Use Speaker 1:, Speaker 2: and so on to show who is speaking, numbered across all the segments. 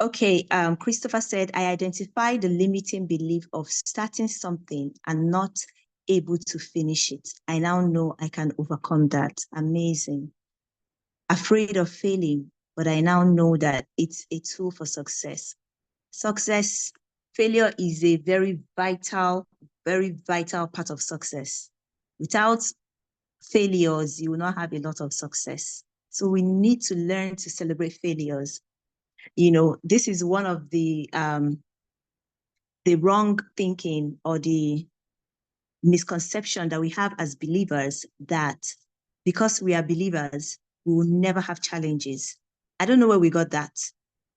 Speaker 1: Okay, Christopher said, I identify the limiting belief of starting something and not able to finish it. I now know I can overcome that. Amazing. Afraid of failing, but I now know that it's a tool for success. Failure is a very vital part of success. Without failures, you will not have a lot of success. So we need to learn to celebrate failures. You know, this is one of the wrong thinking or the misconception that we have as believers, that because we are believers, we will never have challenges. I don't know where we got that.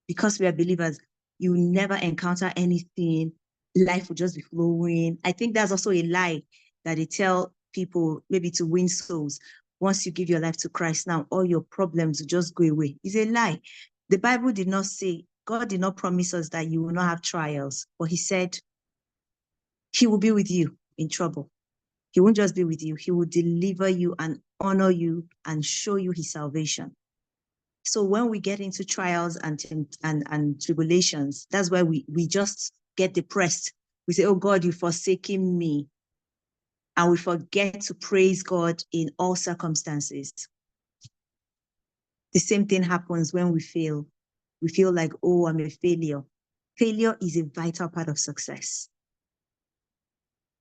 Speaker 1: Because we are believers, you will never encounter anything. Life will just be flowing. I think that's also a lie that they tell people, maybe to win souls. Once you give your life to Christ, now all your problems will just go away. It's a lie. The Bible did not say, God did not promise us that you will not have trials, but he said he will be with you in trouble. He won't just be with you. He will deliver you and honor you and show you his salvation. So when we get into trials and tribulations, that's why we just get depressed. We say, oh God, you've forsaken me. And we forget to praise God in all circumstances. The same thing happens when we fail. We feel like, oh, I'm a failure. Failure is a vital part of success.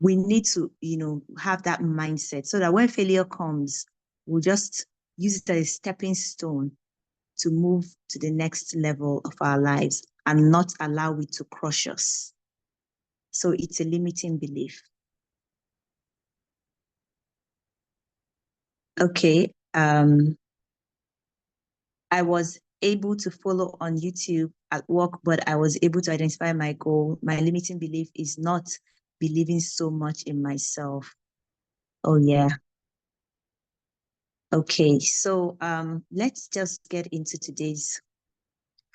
Speaker 1: We need to, have that mindset so that when failure comes, we'll just use it as a stepping stone to move to the next level of our lives and not allow it to crush us. So it's a limiting belief. Okay. I was able to follow on YouTube at work, but I was able to identify my goal. My limiting belief is not believing so much in myself. Oh, yeah. Okay, so let's just get into today's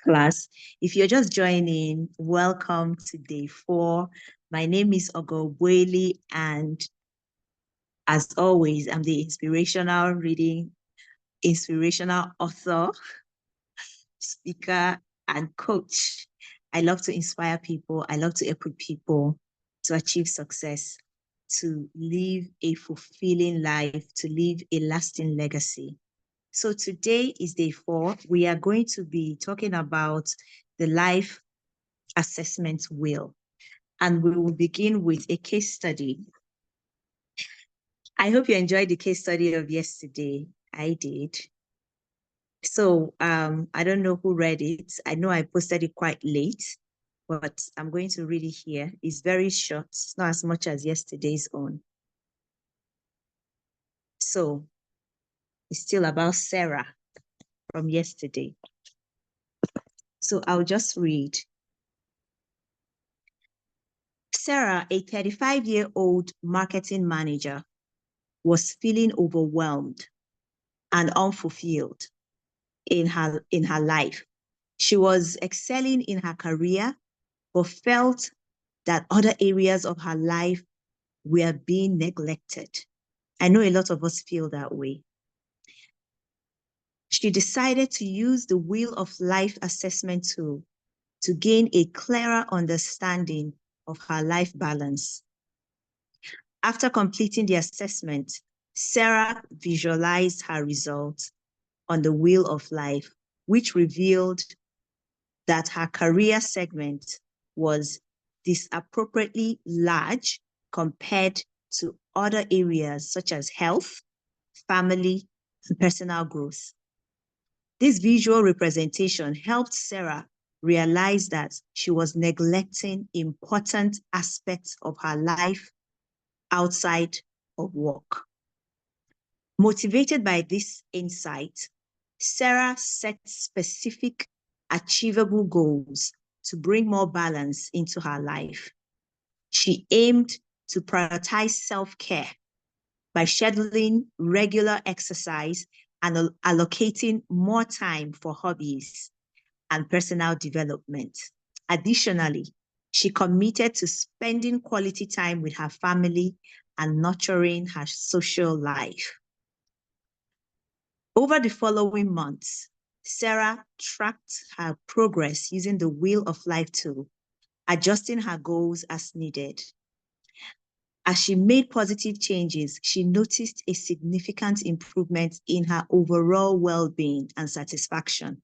Speaker 1: class. If you're just joining, welcome to day 4. My name is Ogobweli, and as always, I'm the inspirational author, speaker, and coach. I love to inspire people. I love to equip people to achieve success, to live a fulfilling life, to leave a lasting legacy. So today is day 4. We are going to be talking about the life assessment wheel. And we will begin with a case study. I hope you enjoyed the case study of yesterday. I did. So I don't know who read it. I know I posted it quite late, but I'm going to read it here. It's very short. It's not as much as yesterday's own. So it's still about Sarah from yesterday. So I'll just read. Sarah, a 35-year-old marketing manager, was feeling overwhelmed and unfulfilled in her life. She was excelling in her career, but felt that other areas of her life were being neglected. I know a lot of us feel that way. She decided to use the Wheel of Life assessment tool to gain a clearer understanding of her life balance. After completing the assessment, Sarah visualized her results on the Wheel of Life, which revealed that her career segment was disappropriately large compared to other areas such as health, family, and personal growth. This visual representation helped Sarah realize that she was neglecting important aspects of her life outside of work. Motivated by this insight, Sarah set specific, achievable goals to bring more balance into her life. She aimed to prioritize self-care by scheduling regular exercise and allocating more time for hobbies and personal development. Additionally, she committed to spending quality time with her family and nurturing her social life. Over the following months, Sarah tracked her progress using the Wheel of Life tool, adjusting her goals as needed. As she made positive changes, she noticed a significant improvement in her overall well-being and satisfaction.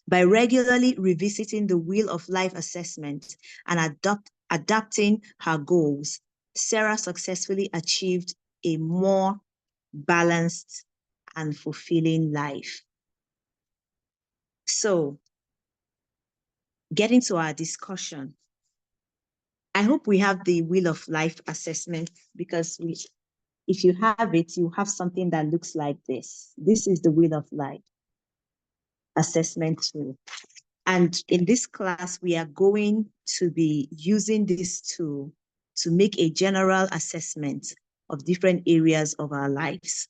Speaker 1: By regularly revisiting the Wheel of Life assessment and adapting her goals, Sarah successfully achieved a more balanced and fulfilling life. So, getting to our discussion, I hope we have the Wheel of Life assessment, because if you have it, you have something that looks like this. This is the Wheel of Life assessment tool. And in this class, we are going to be using this tool to make a general assessment of different areas of our lives.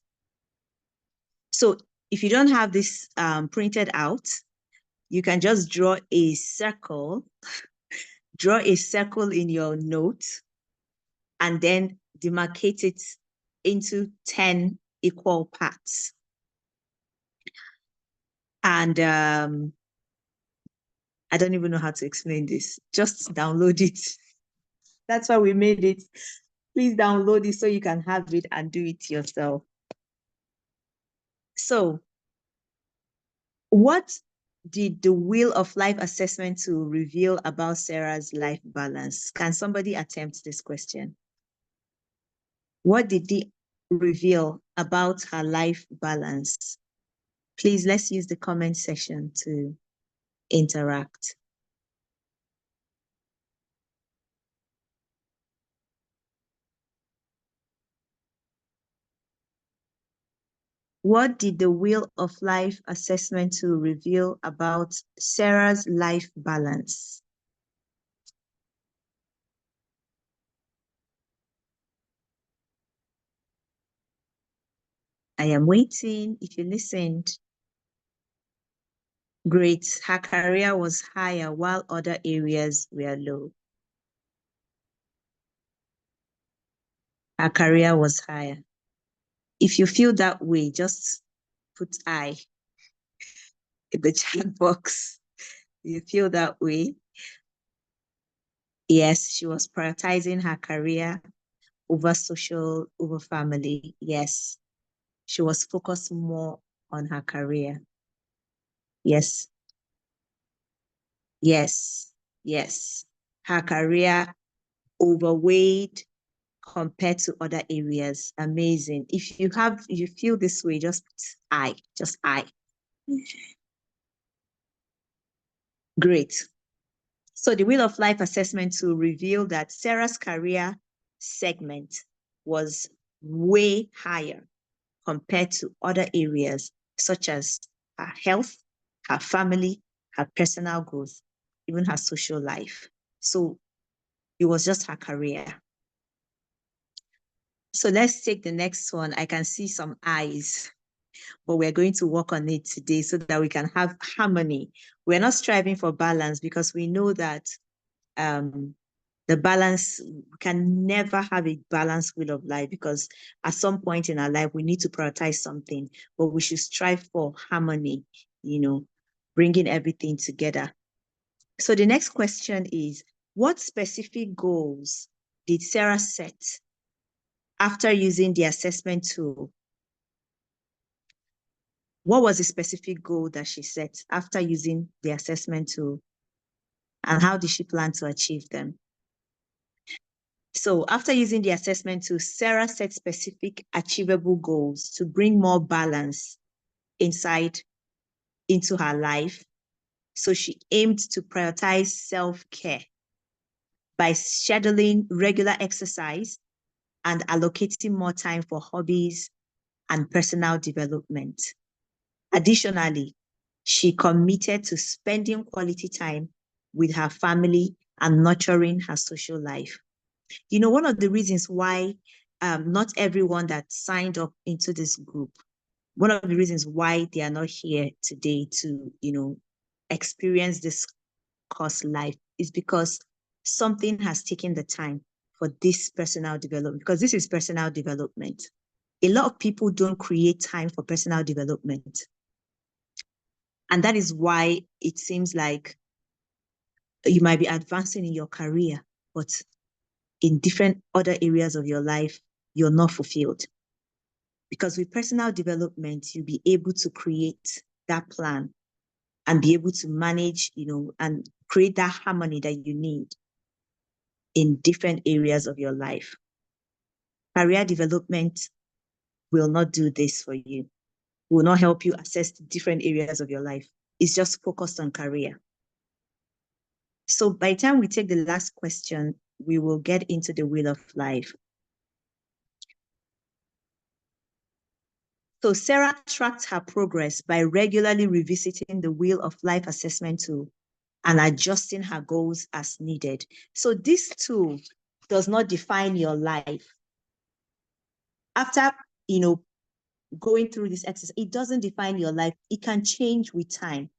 Speaker 1: So if you don't have this printed out, you can just draw a circle in your note, and then demarcate it into 10 equal parts. And I don't even know how to explain this. Just download it. That's why we made it. Please download it so you can have it and do it yourself. So, what did the Wheel of Life assessment tool reveal about Sarah's life balance? Can somebody attempt this question? What did it reveal about her life balance? Please, let's use the comment section to interact. What did the Wheel of Life assessment tool reveal about Sarah's life balance? I am waiting. If you listened, great. Her career was higher while other areas were low. Her career was higher. If you feel that way, just put I in the chat box. You feel that way? Yes, she was prioritizing her career over social, over family. Yes, she was focused more on her career. Yes. Yes. Yes. Her career overweighed compared to other areas. Amazing. If you feel this way, just I. Great. So the Wheel of Life assessment tool revealed that Sarah's career segment was way higher compared to other areas, such as her health, her family, her personal growth, even her social life. So it was just her career. So let's take the next one. I can see some eyes, but we're going to work on it today so that we can have harmony. We're not striving for balance because we know that the balance, we can never have a balanced Wheel of Life, because at some point in our life, we need to prioritize something, but we should strive for harmony, bringing everything together. So the next question is, what specific goals did Sarah set after using the assessment tool? What was the specific goal that she set after using the assessment tool? And how did she plan to achieve them? So after using the assessment tool, Sarah set specific achievable goals to bring more balance into her life. So she aimed to prioritize self-care by scheduling regular exercise and allocating more time for hobbies and personal development. Additionally, she committed to spending quality time with her family and nurturing her social life. One of the reasons why not everyone that signed up into this group, one of the reasons why they are not here today to, experience this course life is because something has taken the time for this personal development, because this is personal development. A lot of people don't create time for personal development. And that is why it seems like you might be advancing in your career, but in different other areas of your life, you're not fulfilled. Because with personal development, you'll be able to create that plan and be able to manage, and create that harmony that you need in different areas of your life. Career development will not do this for you, will not help you assess different areas of your life. It's just focused on career. So by the time we take the last question, we will get into the wheel of life. So Sarah tracked her progress by regularly revisiting the wheel of life assessment tool and adjusting her goals as needed. So this tool does not define your life. After, going through this exercise, it doesn't define your life. It can change with time.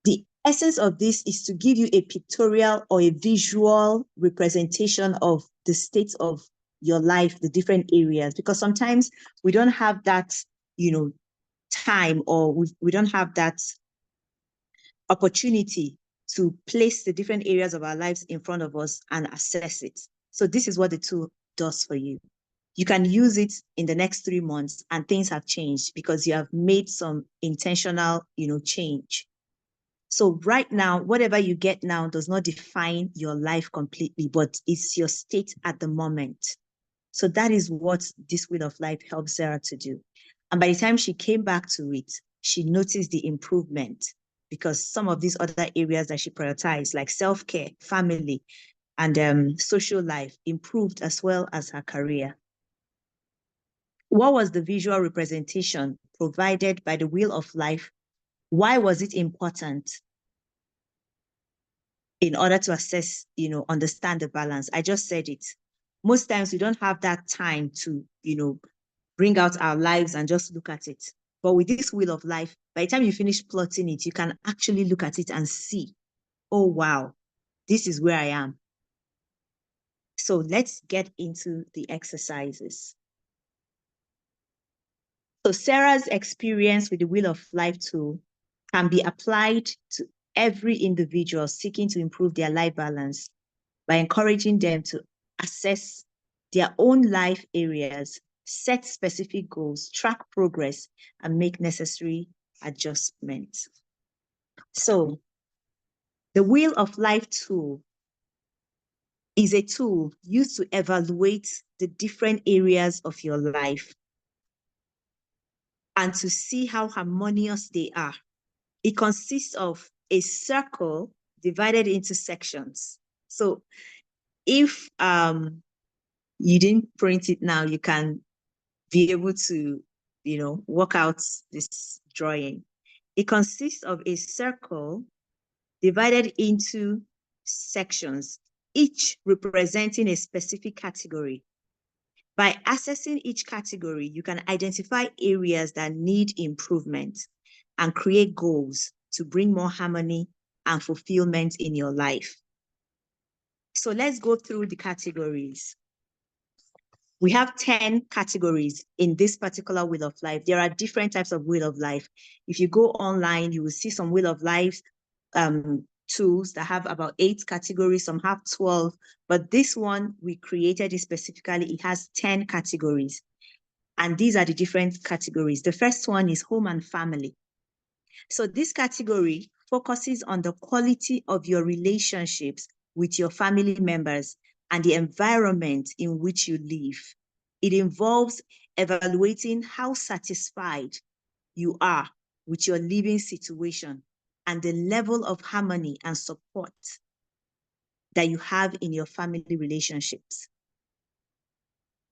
Speaker 1: The essence of this is to give you a pictorial or a visual representation of the state of your life, the different areas, because sometimes we don't have that, time, or we don't have that opportunity to place the different areas of our lives in front of us and assess it. So this is what the tool does for you. You can use it in the next 3 months and things have changed because you have made some intentional, change. So right now, whatever you get now does not define your life completely, but it's your state at the moment. So that is what this wheel of life helps Sarah to do. And by the time she came back to it, she noticed the improvement, because some of these other areas that she prioritized, like self-care, family, and social life, improved as well as her career. What was the visual representation provided by the wheel of life? Why was it important in order to assess, understand the balance? I just said it. Most times we don't have that time to, bring out our lives and just look at it. But with this wheel of life, by the time you finish plotting it, you can actually look at it and see, oh, wow, this is where I am. So let's get into the exercises. So Sarah's experience with the Wheel of Life tool can be applied to every individual seeking to improve their life balance by encouraging them to assess their own life areas, set specific goals, track progress, and make necessary adjustments. So the Wheel of Life tool is a tool used to evaluate the different areas of your life and to see how harmonious they are. It consists of a circle divided into sections. So if you didn't print it now, you can be able to, work out this drawing. It consists of a circle divided into sections, each representing a specific category. By assessing each category, you can identify areas that need improvement and create goals to bring more harmony and fulfillment in your life. So let's go through the categories. We have 10 categories in this particular Wheel of Life. There are different types of Wheel of Life. If you go online, you will see some Wheel of Life tools that have about 8 categories, some have 12, but this one, we created it specifically, it has 10 categories. And these are the different categories. The first one is home and family. So this category focuses on the quality of your relationships with your family members and the environment in which you live. It involves evaluating how satisfied you are with your living situation and the level of harmony and support that you have in your family relationships.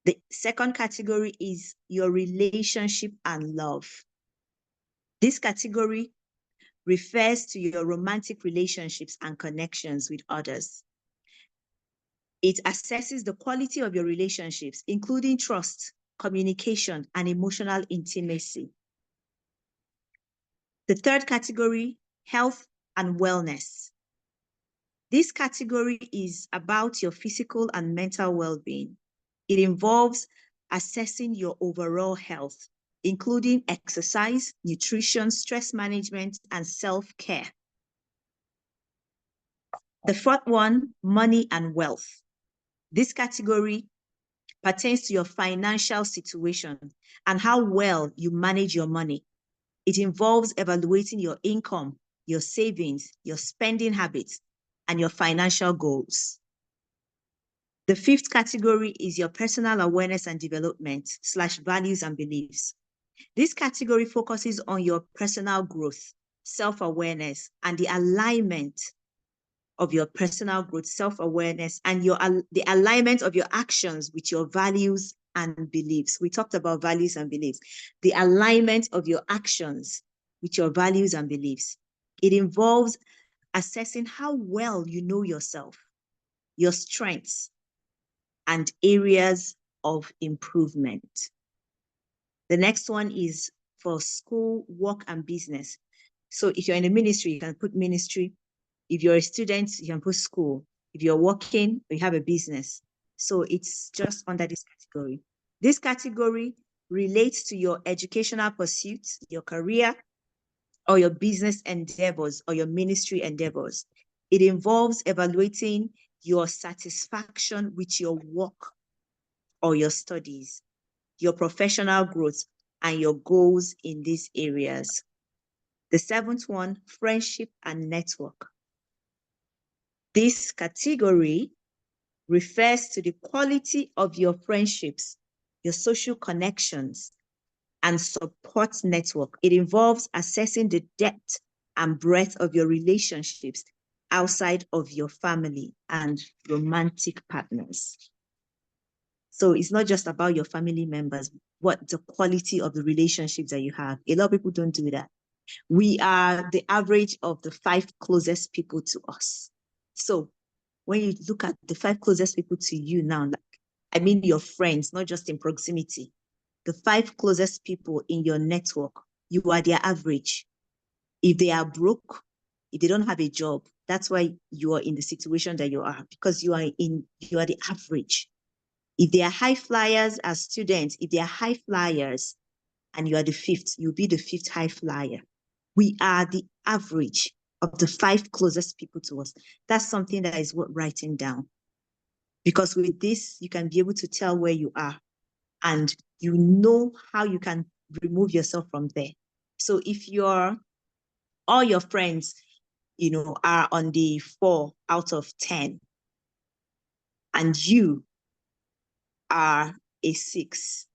Speaker 1: The second category is your relationship and love. This category refers to your romantic relationships and connections with others. It assesses the quality of your relationships, including trust, communication, and emotional intimacy. The third category, health and wellness. This category is about your physical and mental well-being. It involves assessing your overall health, including exercise, nutrition, stress management, and self-care. The fourth one, money and wealth. This category pertains to your financial situation and how well you manage your money. It involves evaluating your income, your savings, your spending habits, and your financial goals. The fifth category is your personal awareness and development / values and beliefs. This category focuses on your personal growth, self-awareness, and the alignment of your personal growth, self-awareness, and the alignment of your actions with your values and beliefs. We talked about values and beliefs. The alignment of your actions with your values and beliefs. It involves assessing how well you know yourself, your strengths, and areas of improvement. The next one is for school, work, and business. So if you're in the ministry, you can put ministry. If you're a student, you can put school. If you're working, you have a business. So it's just under this category. This category relates to your educational pursuits, your career, or your business endeavors, or your ministry endeavors. It involves evaluating your satisfaction with your work or your studies, your professional growth, and your goals in these areas. The seventh one, friendship and network. This category refers to the quality of your friendships, your social connections, and support network. It involves assessing the depth and breadth of your relationships outside of your family and romantic partners. So it's not just about your family members, what the quality of the relationships that you have. A lot of people don't do that. We are the average of the 5 closest people to us. So when you look at the 5 closest people to you now, like, I mean your friends, not just in proximity, the 5 closest people in your network, you are their average. If they are broke, if they don't have a job, that's why you are in the situation that you are, because you are the average. If they are high flyers as students, if they are high flyers and you are the 5th, you'll be the 5th high flyer. We are the average of the 5 closest people to us. That's something that is worth writing down. Because with this, you can be able to tell where you are and you know how you can remove yourself from there. So if all your friends, are on the 4 out of 10 and you are a 6,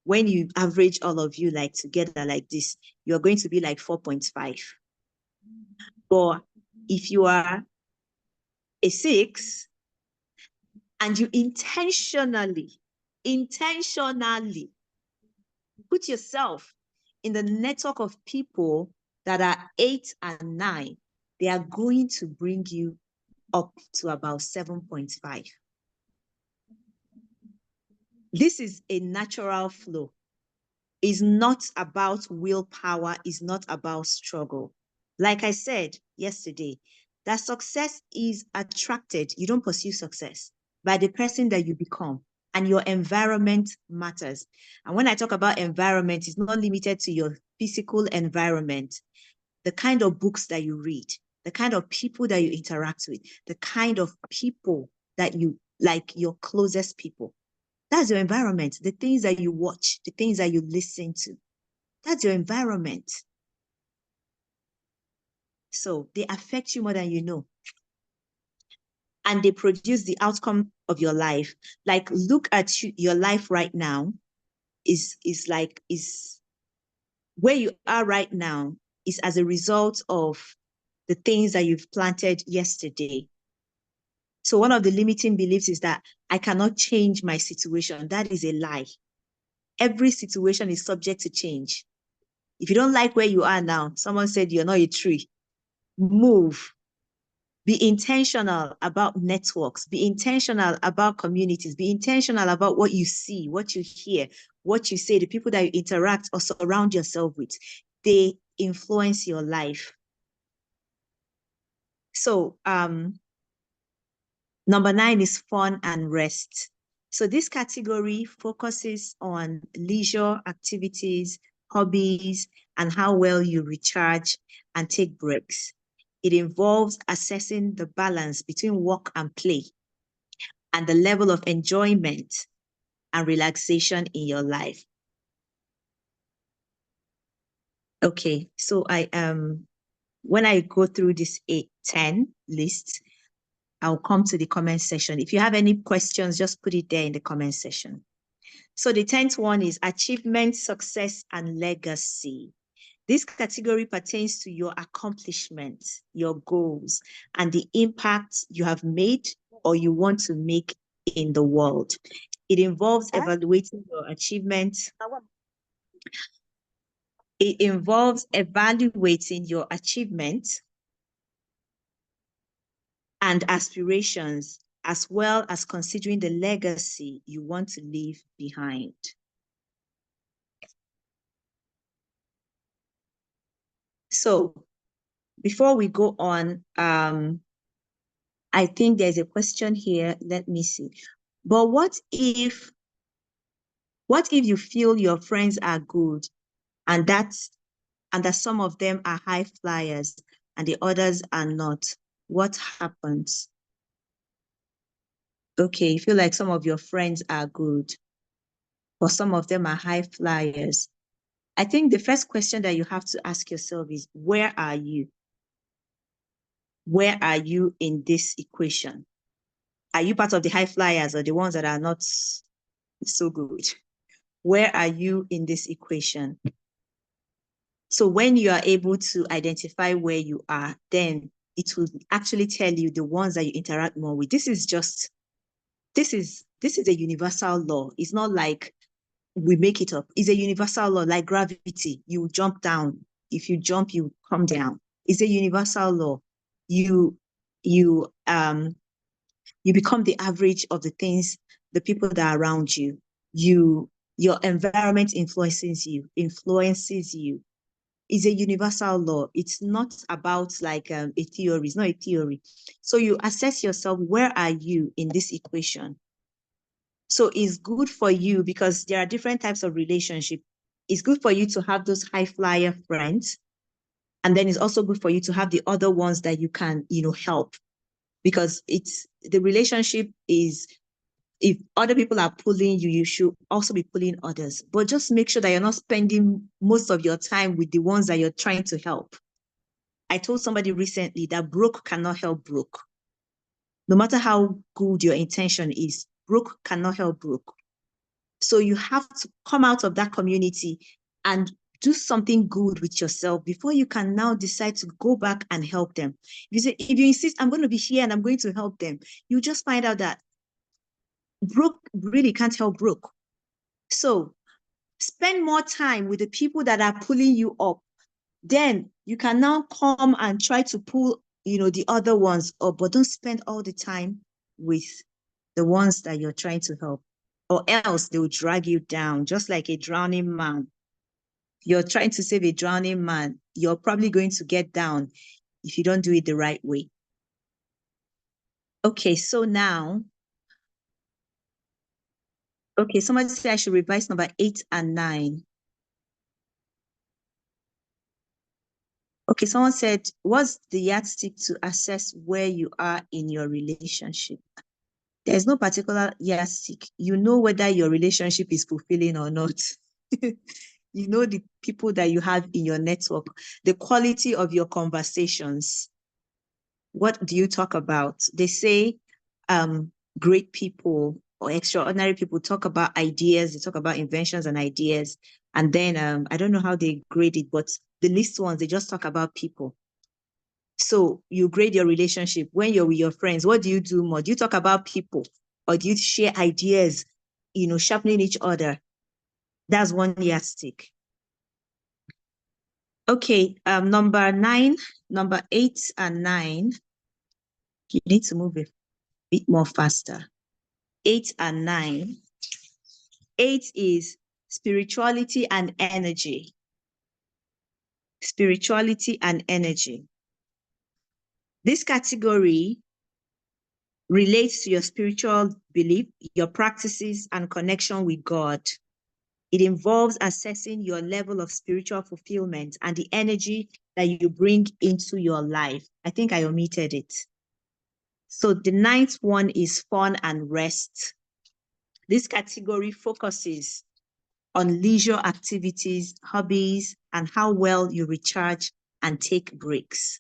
Speaker 1: when you average all of you like together like this, you're going to be like 4.5. But if you are a 6 and you intentionally put yourself in the network of people that are 8 and 9, they are going to bring you up to about 7.5. This is a natural flow. It's not about willpower, it's not about struggle. Like I said yesterday, that success is attracted, you don't pursue success, by the person that you become, and your environment matters. And when I talk about environment, it's not limited to your physical environment, the kind of books that you read, the kind of people that you interact with, the kind of people that you like, your closest people. That's your environment, the things that you watch, the things that you listen to. That's your environment. So they affect you more than you know. And they produce the outcome of your life. Like, look at your life right now is where you are right now is as a result of the things that you've planted yesterday. So one of the limiting beliefs is that I cannot change my situation. That is a lie. Every situation is subject to change. If you don't like where you are now, someone said you're not a tree, move. Be intentional about networks. Be intentional about communities. Be intentional about what you see, what you hear, what you say, the people that you interact or surround yourself with. They influence your life. So number 9 is fun and rest. So this category focuses on leisure activities, hobbies, and how well you recharge and take breaks. It involves assessing the balance between work and play and the level of enjoyment and relaxation in your life. Okay, so when I go through this 10 list, I'll come to the comment section. If you have any questions, just put it there in the comment section. So the 10th one is achievement, success, and legacy. This category pertains to your accomplishments, your goals, and the impact you have made or you want to make in the world. It involves evaluating your achievements. It involves evaluating your achievements and aspirations, as well as considering the legacy you want to leave behind. So before we go on, I think there's a question here. Let me see. But what if you feel your friends are good and that some of them are high flyers and the others are not? What happens? Okay, you feel like some of your friends are good, but some of them are high flyers. I think the first question that you have to ask yourself is, where are you? Where are you in this equation? Are you part of the high flyers or the ones that are not so good? Where are you in this equation? So when you are able to identify where you are, then it will actually tell you the ones that you interact more with. This is a universal law. It's not like we make it up. It's a universal law, like gravity. You jump down. If you jump, you come down. It's a universal law. You become the average of the things, the people that are around you. Your environment influences you. It's a universal law. It's not about like a theory. It's not a theory. So you assess yourself, where are you in this equation? So it's good for you because there are different types of relationship. It's good for you to have those high flyer friends. And then it's also good for you to have the other ones that you can, help. Because the relationship is, if other people are pulling you, you should also be pulling others. But just make sure that you're not spending most of your time with the ones that you're trying to help. I told somebody recently that broke cannot help broke. No matter how good your intention is, broke cannot help broke. So you have to come out of that community and do something good with yourself before you can now decide to go back and help them. If you insist, I'm going to be here and I'm going to help them, you just find out that broke really can't help broke. So spend more time with the people that are pulling you up. Then you can now come and try to pull, the other ones up, but don't spend all the time with the ones that you're trying to help, or else they will drag you down, just like a drowning man. You're trying to save a drowning man, you're probably going to get down if you don't do it the right way. Okay, so now, somebody said I should revise number 8 and 9. Okay, someone said, what's the yardstick to assess where you are in your relationship? There's no particular yardstick. You know whether your relationship is fulfilling or not. You know the people that you have in your network, the quality of your conversations. What do you talk about? They say great people or extraordinary people talk about ideas, they talk about inventions and ideas. And then I don't know how they grade it, but the least ones, they just talk about people. So you grade your relationship when you're with your friends. What do you do more? Do you talk about people or do you share ideas, sharpening each other? That's one yardstick. Okay, number 8 and 9. You need to move a bit more faster. 8 and 9. 8 is spirituality and energy. Spirituality and energy. This category relates to your spiritual belief, your practices, and connection with God. It involves assessing your level of spiritual fulfillment and the energy that you bring into your life. I think I omitted it. So the ninth one is fun and rest. This category focuses on leisure activities, hobbies, and how well you recharge and take breaks.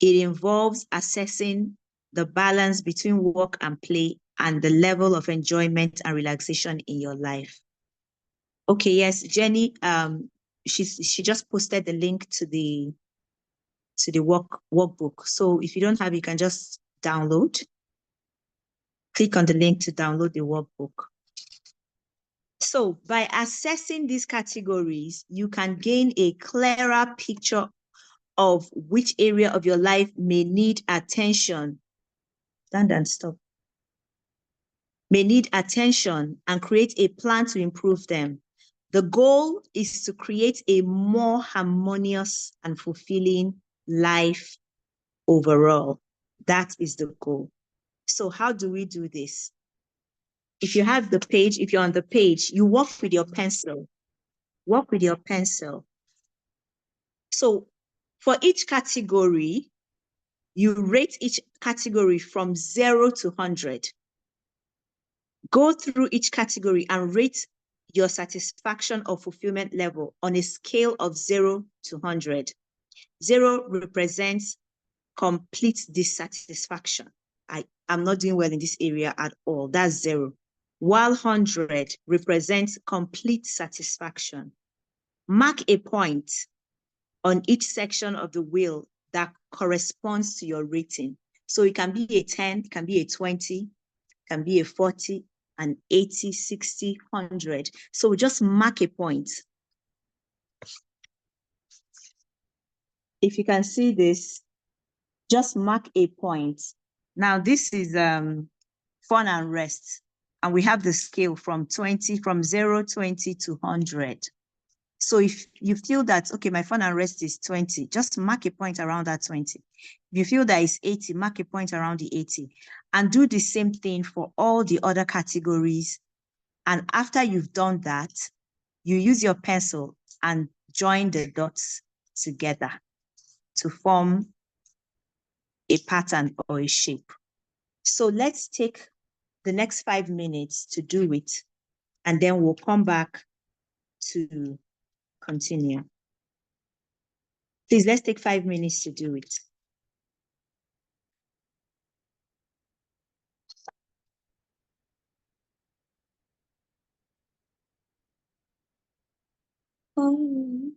Speaker 1: It involves assessing the balance between work and play and the level of enjoyment and relaxation in your life. Okay, yes, Jenny, she just posted the link to the workbook. So if you don't have, you can just download. Click on the link to download the workbook. So by assessing these categories, you can gain a clearer picture of which area of your life may need attention. Stand and stop. May need attention and create a plan to improve them. The goal is to create a more harmonious and fulfilling life overall. That is the goal. So how do we do this? If you have the page, if you're on the page, you work with your pencil. Work with your pencil. So for each category, you rate each category from 0 to 100. Go through each category and rate your satisfaction or fulfillment level on a scale of 0 to 100. 0 represents complete dissatisfaction. I'm not doing well in this area at all. That's 0. While 100 represents complete satisfaction. Mark a point on each section of the wheel that corresponds to your rating. So it can be a 10, it can be a 20, it can be a 40, an 80, 60, 100. So just mark a point. If you can see this, just mark a point. Now this is fun and rest. And we have the scale from 0, 20 to 100. So if you feel that, okay, my fun and rest is 20, just mark a point around that 20. If you feel that it's 80, mark a point around the 80. And do the same thing for all the other categories. And after you've done that, you use your pencil and join the dots together to form a pattern or a shape. So let's take the next 5 minutes to do it, and then we'll come back to continue. Please, let's take 5 minutes to do it. Oh.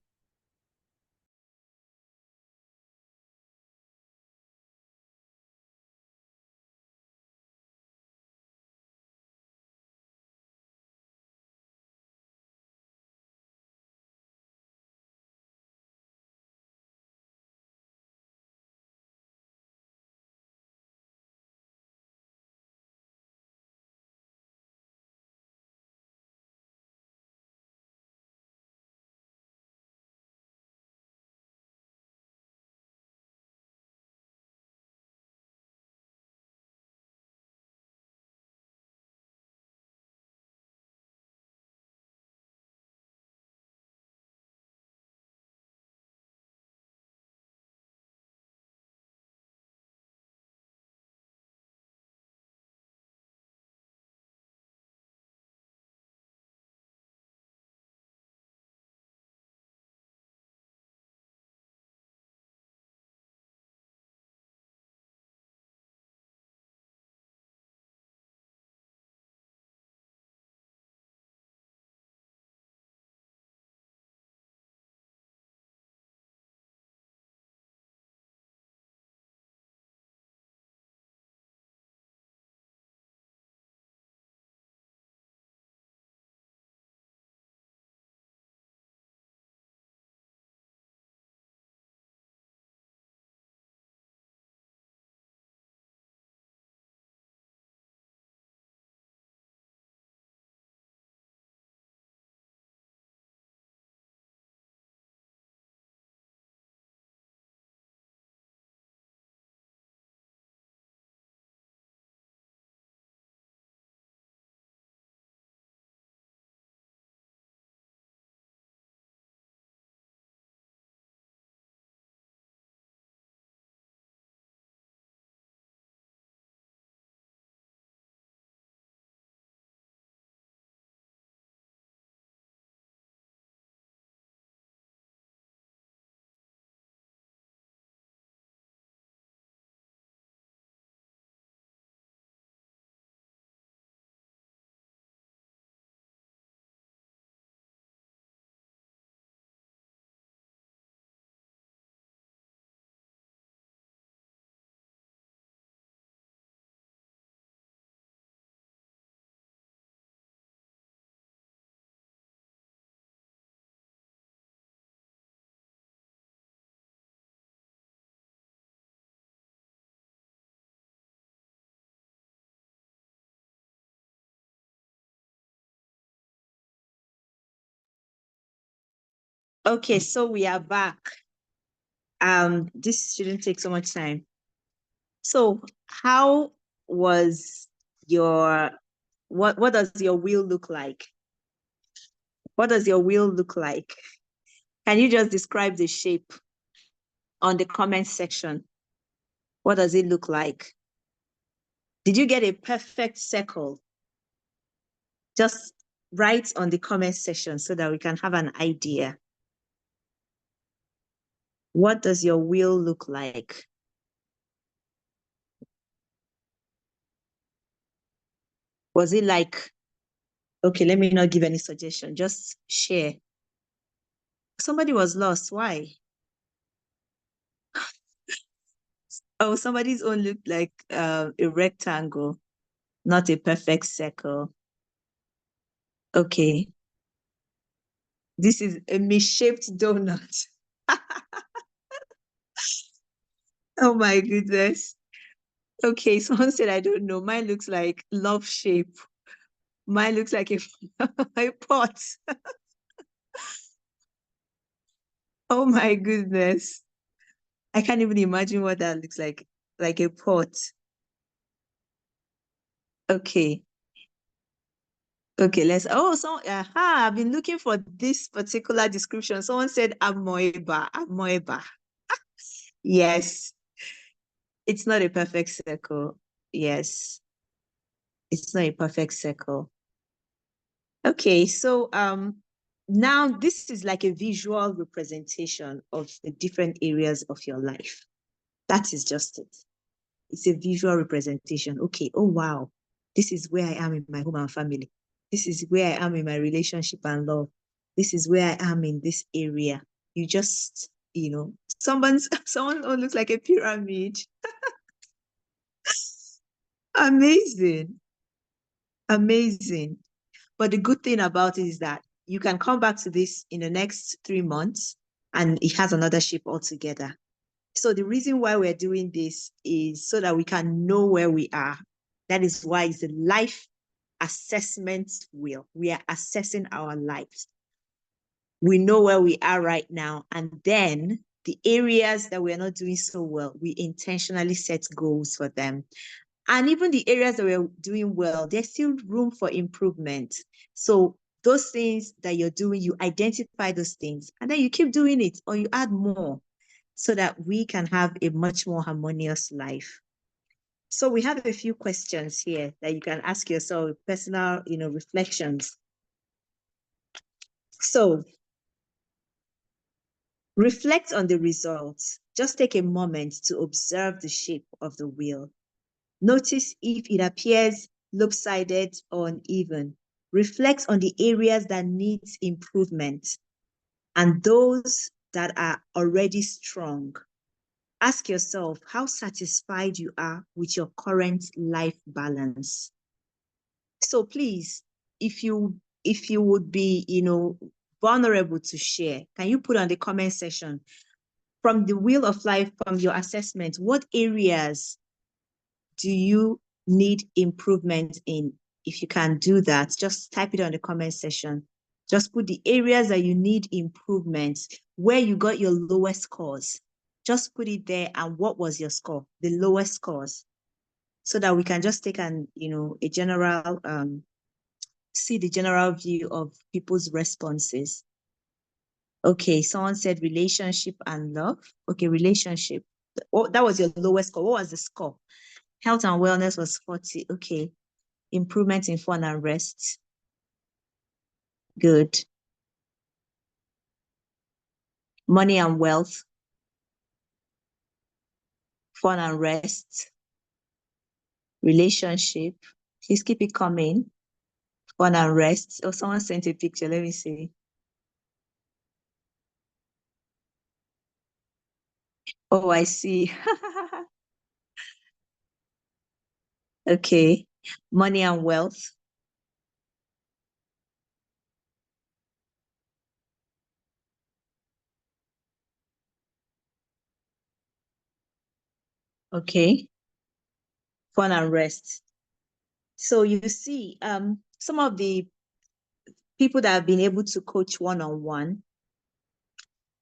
Speaker 1: Okay, so we are back. This shouldn't take so much time. So how was your what does your wheel look like? What does your wheel look like? Can you just describe the shape on the comment section? What does it look like? Did you get a perfect circle? Just write on the comment section so that we can have an idea. What does your wheel look like? Was it like, okay, let me not give any suggestion, just share. Somebody was lost. Why? Oh, somebody's own looked like a rectangle, not a perfect circle. Okay. This is a misshaped donut. Oh my goodness. Okay, someone said, I don't know. Mine looks like love shape. Mine looks like a, a pot. Oh my goodness. I can't even imagine what that looks like a pot. Okay. Okay, I've been looking for this particular description. Someone said amoeba, amoeba. Yes, it's not a perfect circle. Yes, it's not a perfect circle. Okay, so now this is like a visual representation of the different areas of your life. That is just it. It's a visual representation. Okay, oh wow, this is where I am in my home and family. This is where I am in my relationship and love. This is where I am in this area. You just, someone looks like a pyramid. Amazing. Amazing. But the good thing about it is that you can come back to this in the next 3 months and it has another shape altogether. So the reason why we're doing this is so that we can know where we are. That is why it's a life assessment wheel. We are assessing our lives. We know where we are right now. And then the areas that we're not doing so well, we intentionally set goals for them. And even the areas that we're doing well, there's still room for improvement. So those things that you're doing, you identify those things and then you keep doing it or you add more so that we can have a much more harmonious life. So we have a few questions here that you can ask yourself, personal, reflections. So reflect on the results. Just take a moment to observe the shape of the wheel. Notice if it appears lopsided or uneven. Reflect on the areas that need improvement and those that are already strong. Ask yourself how satisfied you are with your current life balance. So please, if you would be, vulnerable to share, can you put on the comment section from the wheel of life, from your assessment, what areas do you need improvement in? If you can do that, just type it on the comment section. Just put the areas that you need improvement, where you got your lowest scores. Just put it there and what was your score, the lowest scores, so that we can just take a general, see the general view of people's responses. Okay, someone said relationship and love. Okay, relationship. Oh, that was your lowest score. What was the score? Health and wellness was 40. Okay. Improvement in fun and rest. Good. Money and wealth. Fun and rest. Relationship. Please keep it coming. Fun and rest. Oh, someone sent a picture. Let me see. Oh, I see. Okay. Money and wealth. Okay. Fun and rest. So you see, some of the people that have been able to coach one-on-one,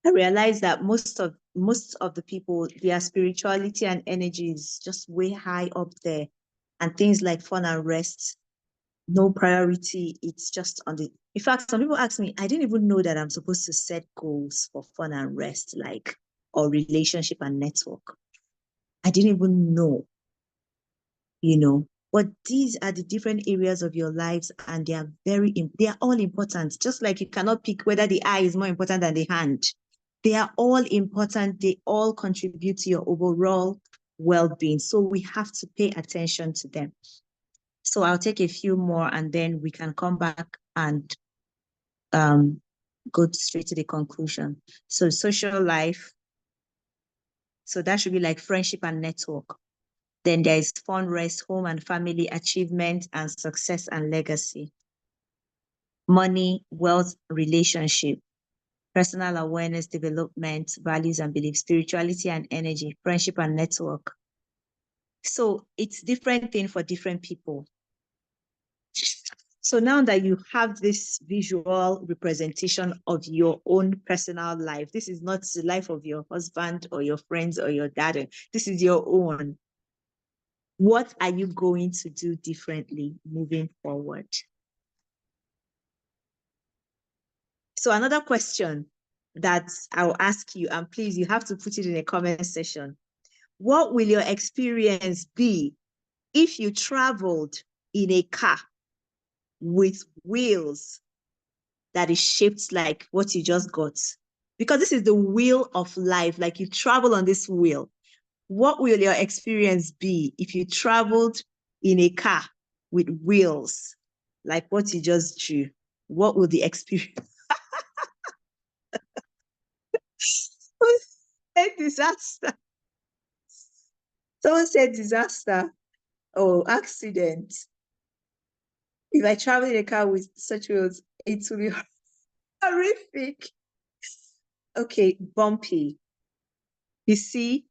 Speaker 1: I realized that most of the people, their spirituality and energy is just way high up there. And things like fun and rest, no priority. It's just on the, in fact, some people ask me, I didn't even know that I'm supposed to set goals for fun and rest, like, or relationship and network. I didn't even know, you know. But these are the different areas of your lives, and they are they are all important. Just like you cannot pick whether the eye is more important than the hand. They are all important. They all contribute to your overall well-being. So we have to pay attention to them. So I'll take a few more and then we can come back and go straight to the conclusion. So social life. So that should be like friendship and network. Then there is fun, rest, home and family, achievement and success and legacy. Money, wealth, relationship, personal awareness, development, values and beliefs, spirituality and energy, friendship and network. So it's different thing for different people. So now that you have this visual representation of your own personal life, this is not the life of your husband or your friends or your dad. This is your own. What are you going to do differently moving forward? So another question that I'll ask you, and please, you have to put it in a comment section. What will your experience be if you traveled in a car with wheels that is shaped like what you just got? Because this is the wheel of life, like you travel on this wheel. What will your experience be if you traveled in a car with wheels, like what you just drew? What will the experience? A disaster. Someone said disaster. Oh, accident. If I travel in a car with such wheels, it will be horrific. Okay, bumpy. You see,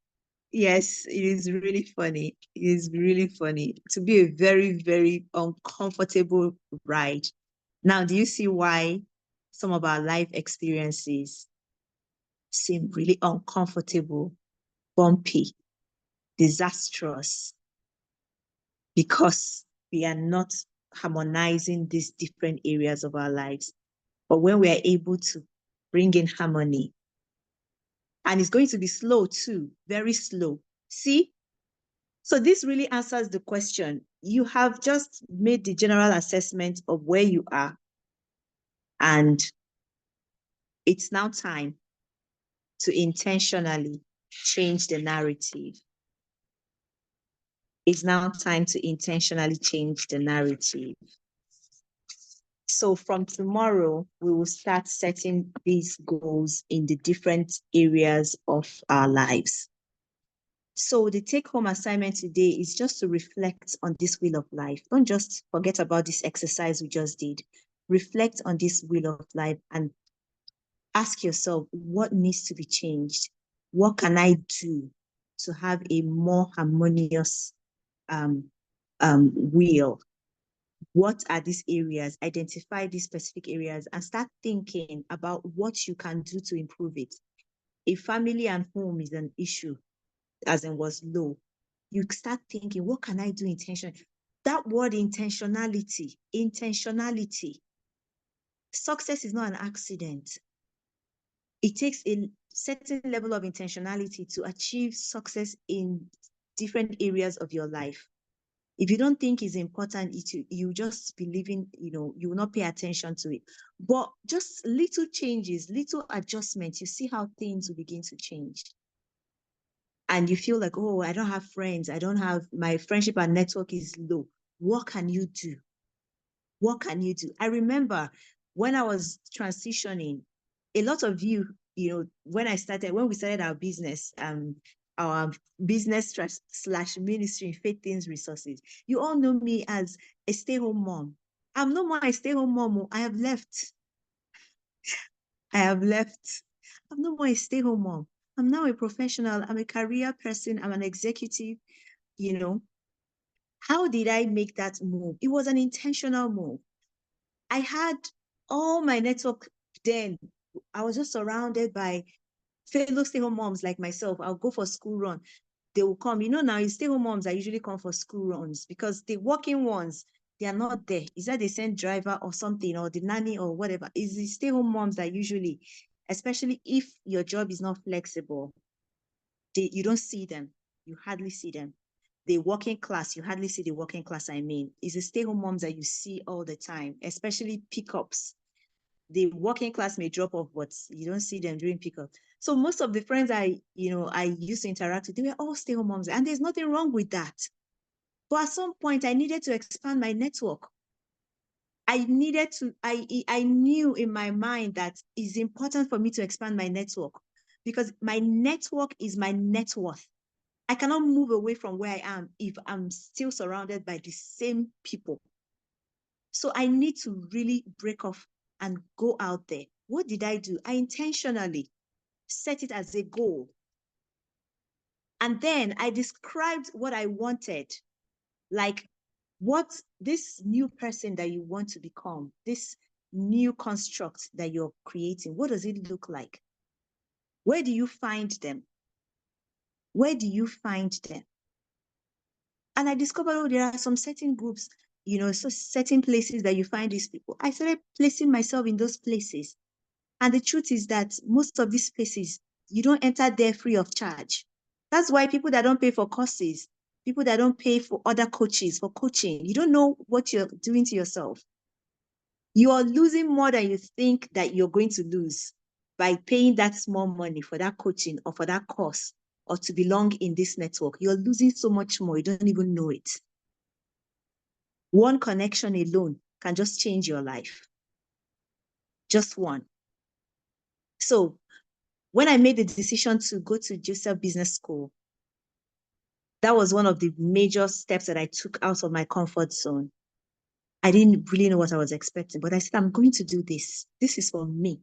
Speaker 1: yes, it is really funny. It is really funny to be a very, very uncomfortable ride. Now, do you see why some of our life experiences seem really uncomfortable, bumpy, disastrous? Because we are not harmonizing these different areas of our lives. But when we are able to bring in harmony, and it's going to be slow too, very slow. See? So this really answers the question. You have just made the general assessment of where you are, and it's now time to intentionally change the narrative. It's now time to intentionally change the narrative. So from tomorrow, we will start setting these goals in the different areas of our lives. So the take-home assignment today is just to reflect on this wheel of life. Don't just forget about this exercise we just did. Reflect on this wheel of life and ask yourself, what needs to be changed? What can I do to have a more harmonious wheel? What are these areas? Identify these specific areas and start thinking about what you can do to improve it. If family and home is an issue, as in was low, you start thinking, what can I do intentionally? That word intentionality. Success is not an accident. It takes a certain level of intentionality to achieve success in different areas of your life. If you don't think it's important, you just be living, you will not pay attention to it. But just little changes, little adjustments, you see how things will begin to change. And you feel like, oh, I don't have friends. My friendship and network is low. What can you do? What can you do? I remember when I was transitioning, a lot of you, when we started our business, our business / ministry, Faith Things Resources, you all know me as a stay-home mom. I'm no more a stay-home mom. I have left. I'm no more a stay-home mom. I'm now a professional. I'm a career person. I'm an executive. How did I make that move? It was an intentional move. I had all my network then. I was just surrounded by fellow stay-home moms like myself, I'll go for school run. They will come. Now stay-home moms that usually come for school runs because the working ones, they are not there. Is that they send driver or something or the nanny or whatever? Is the stay-home moms that usually, especially if your job is not flexible, you don't see them. You hardly see them. The working class, you hardly see the working class, is the stay-home moms that you see all the time, especially pickups. The working class may drop off, but you don't see them during pickup. So most of the friends I used to interact with, they were all stay-home moms, and there's nothing wrong with that. But at some point, I needed to expand my network. I knew in my mind that it's important for me to expand my network because my network is my net worth. I cannot move away from where I am if I'm still surrounded by the same people. So I need to really break off and go out there. What did I do? I intentionally set it as a goal. And then I described what I wanted, like what this new person that you want to become, this new construct that you're creating, what does it look like? Where do you find them? Where do you find them? And I discovered, oh, there are some certain groups, so certain places that you find these people. I started placing myself in those places. And the truth is that most of these places, you don't enter there free of charge. That's why people that don't pay for courses, people that don't pay for other coaches, for coaching, you don't know what you're doing to yourself. You are losing more than you think that you're going to lose by paying that small money for that coaching or for that course or to belong in this network. You're losing so much more. You don't even know it. One connection alone can just change your life. Just one. So when I made the decision to go to Joseph Business School, that was one of the major steps that I took out of my comfort zone. I didn't really know what I was expecting, but I said, I'm going to do this. This is for me.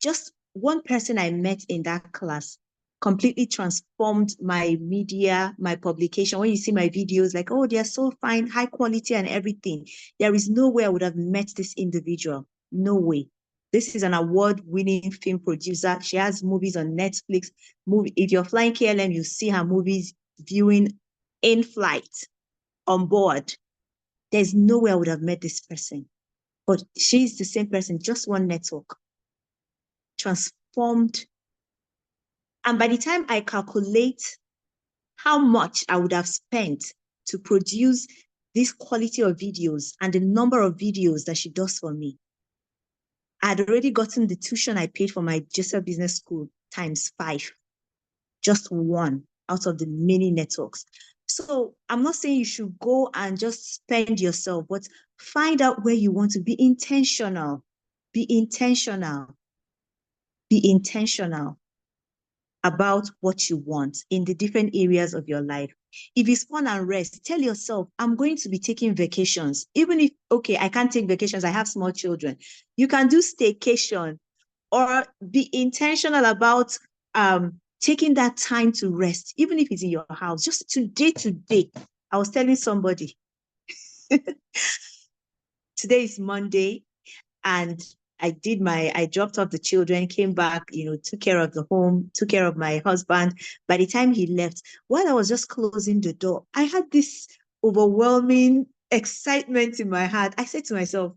Speaker 1: Just one person I met in that class completely transformed my media, my publication. When you see my videos, like, oh, they're so fine, high quality and everything. There is no way I would have met this individual. No way. This is an award-winning film producer. She has movies on Netflix. If you're flying KLM, you see her movies viewing in flight, on board. There's no way I would have met this person. But she's the same person, just one network. Transformed. And by the time I calculate how much I would have spent to produce this quality of videos and the number of videos that she does for me, I had already gotten the tuition I paid for my Joseph Business School times 5, just one out of the many networks. So I'm not saying you should go and just spend yourself, but find out where you want to be intentional. Be intentional. Be intentional about what you want in the different areas of your life. If it's fun and rest, tell yourself, I'm going to be taking vacations. Even if, okay, I can't take vacations, I have small children. You can do staycation or be intentional about taking that time to rest, even if it's in your house, just today. I was telling somebody, today is Monday, and I dropped off the children, came back, took care of the home, took care of my husband. By the time he left, while I was just closing the door, I had this overwhelming excitement in my heart. I said to myself,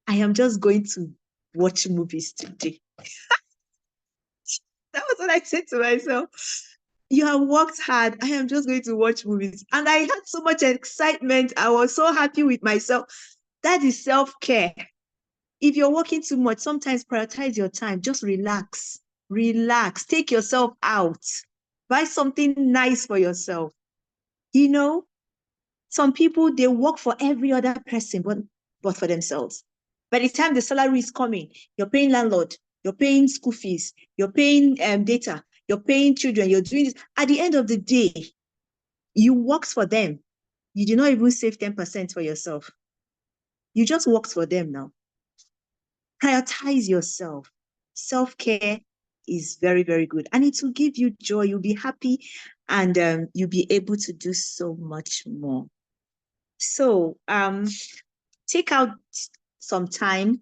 Speaker 1: I am just going to watch movies today. That was what I said to myself. You have worked hard. I am just going to watch movies. And I had so much excitement. I was so happy with myself. That is self-care. If you're working too much, sometimes prioritize your time. Just relax. Relax. Take yourself out. Buy something nice for yourself. Some people, they work for every other person, but for themselves. By the time the salary is coming, you're paying landlord, you're paying school fees, you're paying data, you're paying children, you're doing this. At the end of the day, you worked for them. You did not even save 10% for yourself. You just worked for them now. Prioritize yourself. Self-care is very, very good. And it will give you joy. You'll be happy and you'll be able to do so much more. So take out some time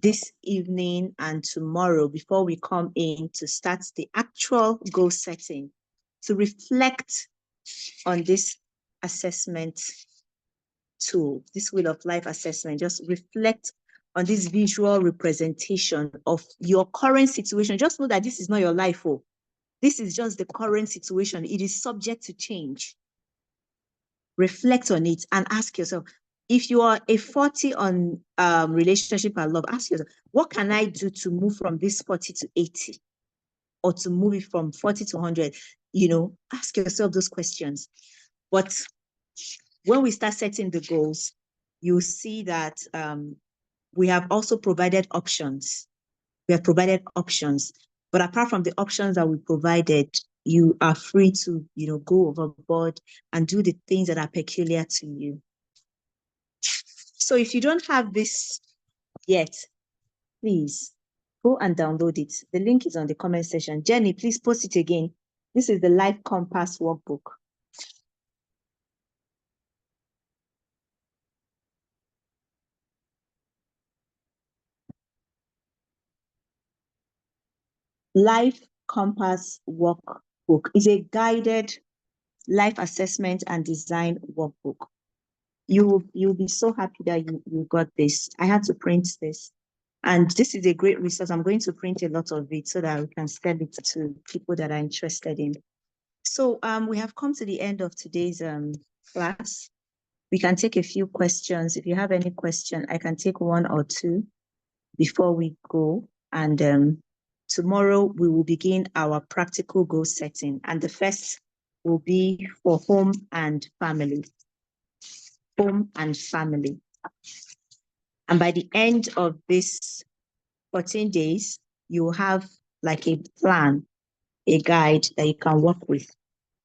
Speaker 1: this evening and tomorrow, before we come in to start the actual goal setting, to reflect on this assessment tool, this Wheel of Life assessment. Just reflect on this visual representation of your current situation. Just know that this is not your life. Oh, this is just the current situation. It is subject to change. Reflect on it and ask yourself, if you are a 40 on relationship and love, ask yourself, what can I do to move from this 40 to 80? Or to move it from 40 to 100? You know, ask yourself those questions. But when we start setting the goals, you see that we have also provided options. We have provided options. But apart from the options that we provided, you are free to, go overboard and do the things that are peculiar to you. So if you don't have this yet, please go and download it. The link is on the comment section. Jenny, please post it again. This is the Life Compass workbook. Life Compass workbook is a guided life assessment and design workbook. You'll be so happy that you got this. I had to print this. And this is a great resource. I'm going to print a lot of it so that we can send it to people that are interested in. So we have come to the end of today's class. We can take a few questions. If you have any question, I can take one or two before we go. And tomorrow we will begin our practical goal setting. And the first will be for home and family. Home and family. And by the end of this 14 days, you will have like a plan, a guide that you can work with.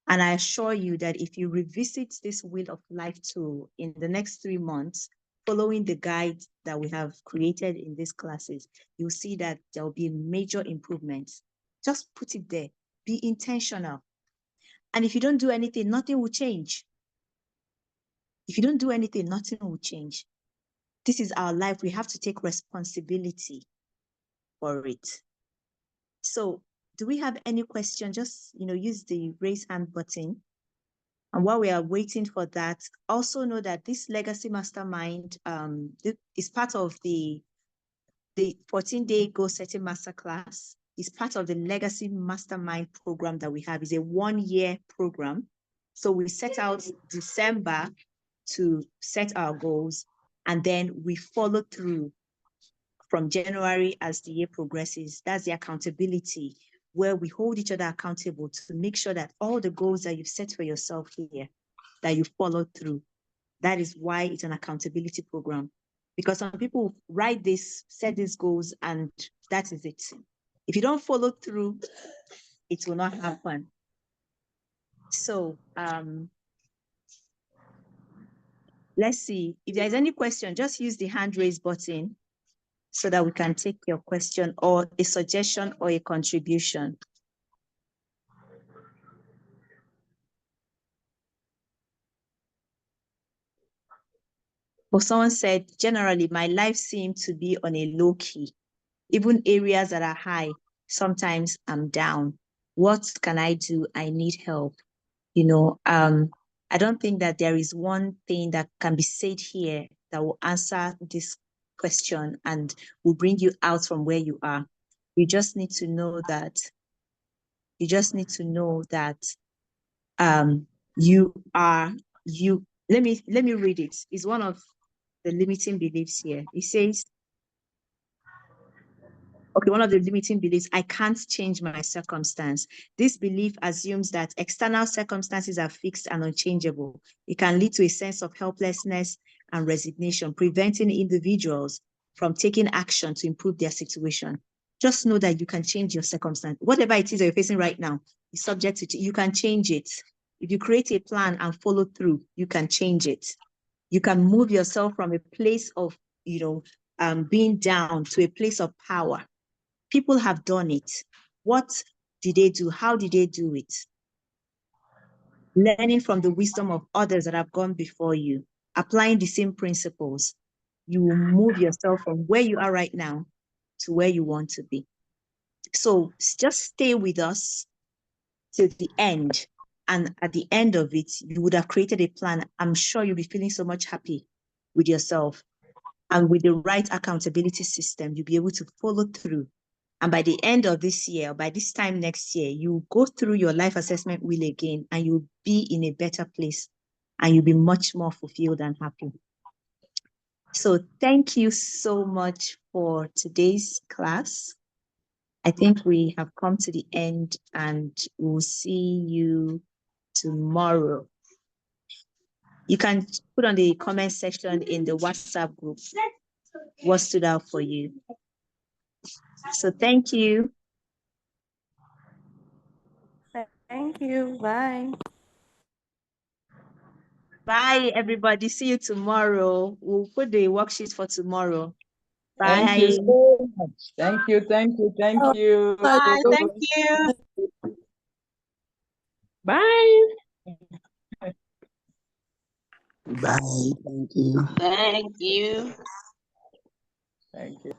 Speaker 1: And I assure you that if you revisit this Wheel of Life tool in the next 3 months, following the guide that we have created in these classes, you'll see that there will be major improvements. Just put it there. Be intentional. And if you don't do anything, nothing will change. If you don't do anything, nothing will change. This is our life. We have to take responsibility for it. So do we have any question? Just, use the raise hand button. And while we are waiting for that, also know that this Legacy Mastermind is part of the 14-day goal setting masterclass. It's part of the Legacy Mastermind program that we have. It's a 1-year program. So we set out December to set our goals, and then we follow through from January as the year progresses. That's the accountability, where we hold each other accountable to make sure that all the goals that you've set for yourself here, that you follow through. That is why it's an accountability program. Because some people write this, set these goals, and that is it. If you don't follow through, it will not happen. So let's see. If there's any question, just use the hand raise button so that we can take your question or a suggestion or a contribution. Well, someone said, generally, my life seemed to be on a low key. Even areas that are high, sometimes I'm down. What can I do? I need help. I don't think that there is one thing that can be said here that will answer this question and will bring you out from where you are. You just need to know that let me read it. It's one of the limiting beliefs here. It says, okay, one of the limiting beliefs, I can't change my circumstance. This belief assumes that external circumstances are fixed and unchangeable. It can lead to a sense of helplessness and resignation, preventing individuals from taking action to improve their situation. Just know that you can change your circumstance. Whatever it is that you're facing right now is subject to, you can change it. If you create a plan and follow through, you can change it. You can move yourself from a place of, being down to a place of power. People have done it. What did they do? How did they do it? Learning from the wisdom of others that have gone before you, applying the same principles. you will move yourself from where you are right now to where you want to be. So just stay with us till the end. And at the end of it, you would have created a plan. I'm sure you'll be feeling so much happy with yourself. And with the right accountability system, you'll be able to follow through. And by the end of this year, or by this time next year, you go through your life assessment wheel again, and you'll be in a better place, and you'll be much more fulfilled and happy. So thank you so much for today's class. I think we have come to the end, and we'll see you tomorrow. You can put on the comment section in the WhatsApp group what stood out for you. So thank you.
Speaker 2: Thank you. Bye.
Speaker 1: Bye, everybody. See you tomorrow. We'll put the worksheet for tomorrow. Bye.
Speaker 3: Thank you so much. Thank you, thank you, thank you.
Speaker 1: Bye. Thank you.
Speaker 3: Bye.
Speaker 4: Bye. Thank you.
Speaker 5: Thank you.
Speaker 3: Thank you.